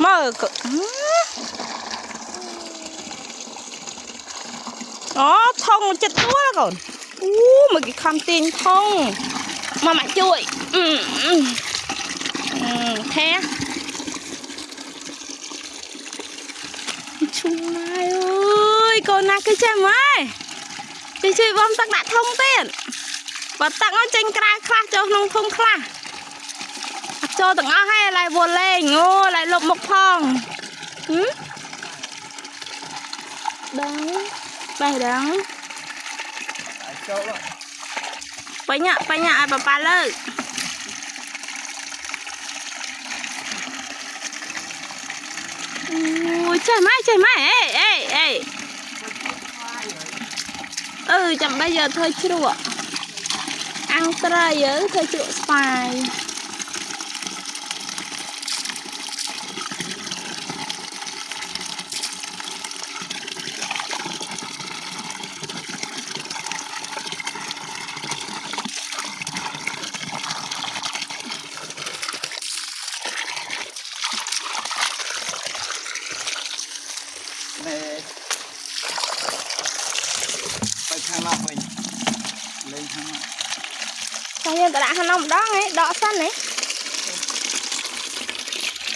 mơ đó thông chật quá còn mà cái khăm tin thông mà mày chui thế chung mai ơi con nào cái chém ấy chị chơi bom tắc đã thông tiền và tặng nó tranh ra cho nông thông khla cho tặng nó hay lại buồn lên ô lại lục một phong đáng bài đáng phải nhạ ai bà lơ ui chơi mai ê chẳng bây giờ thôi chưa ạ ăn trai nhớ thôi chịu spy thang lọc mình lên thang lọc sao hiện tại đã hàng năm đó ấy đọ sân đấy